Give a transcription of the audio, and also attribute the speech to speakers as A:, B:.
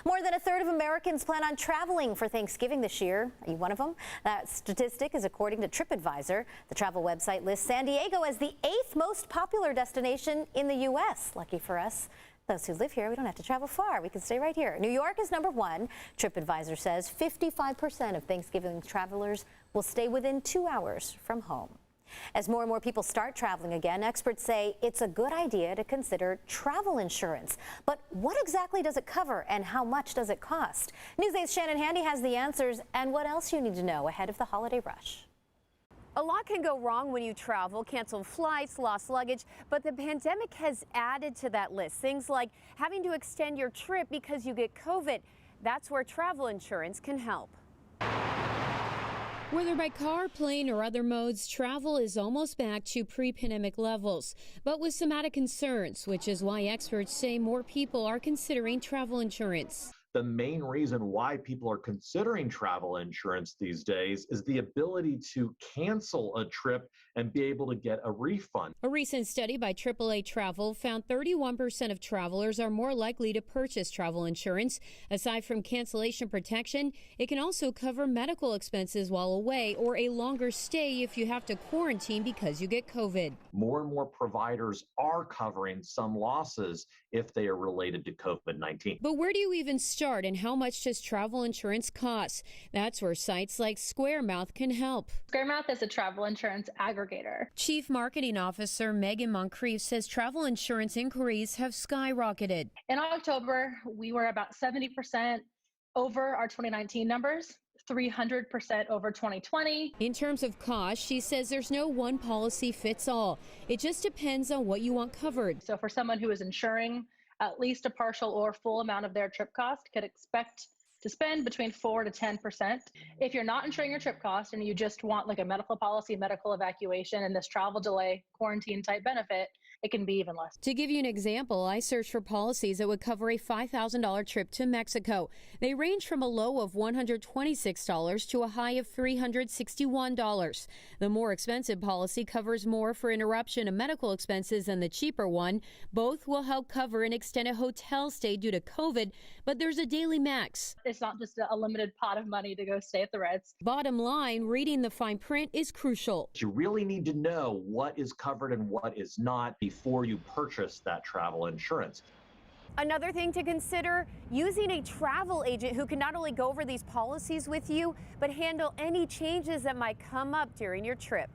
A: More than a third of Americans plan on traveling for Thanksgiving this year. Are you one of them? That statistic is according to TripAdvisor. The travel website lists San Diego as the 8th most popular destination in the U.S. Lucky for us. Those who live here, we don't have to travel far. We can stay right here. New York is number 1. TripAdvisor says 55% of Thanksgiving travelers will stay within 2 hours from home. As more and more people start traveling again, experts say it's a good idea to consider travel insurance. But what exactly does it cover and how much does it cost? Newsday's Shannon Handy has the answers and what else you need to know ahead of the holiday rush.
B: A lot can go wrong when you travel, canceled flights, lost luggage, but the pandemic has added to that list. Things like having to extend your trip because you get COVID. That's where travel insurance can help.
C: Whether by car, plane, or other modes, travel is almost back to pre-pandemic levels, but with some added concerns, which is why experts say more people are considering travel insurance.
D: The main reason why people are considering travel insurance these days is the ability to cancel a trip and be able to get a refund.
C: A recent study by AAA Travel found 31% of travelers are more likely to purchase travel insurance. Aside from cancellation protection, it can also cover medical expenses while away or a longer stay if you have to quarantine because you get COVID.
D: More and more providers are covering some losses if they are related to COVID-19.
C: But where do you even start and how much does travel insurance cost? That's where sites like SquareMouth can help.
E: SquareMouth is a travel insurance aggregator.
C: Chief Marketing Officer Megan Moncrief says travel insurance inquiries have skyrocketed.
E: In October, we were about 70% over our 2019 numbers. 300% over 2020.
C: In terms of cost, she says there's no one policy fits all. It just depends on what you want covered.
E: So for someone who is insuring at least a partial or full amount of their trip cost, could expect to spend between 4 to 10%. If you're not insuring your trip cost and you just want like a medical policy, medical evacuation, and this travel delay, quarantine type benefit, it can be even less.
C: To give you an example, I searched for policies that would cover a $5,000 trip to Mexico. They range from a low of $126 to a high of $361. The more expensive policy covers more for interruption of medical expenses than the cheaper one. Both will help cover an extended hotel stay due to COVID, but there's a daily max.
E: It's not just a limited pot of money to go stay at the Ritz.
C: Bottom line, reading the fine print is crucial.
D: You really need to know what is covered and what is not before you purchase that travel insurance.
B: Another thing to consider, using a travel agent who can not only go over these policies with you, but handle any changes that might come up during your trip.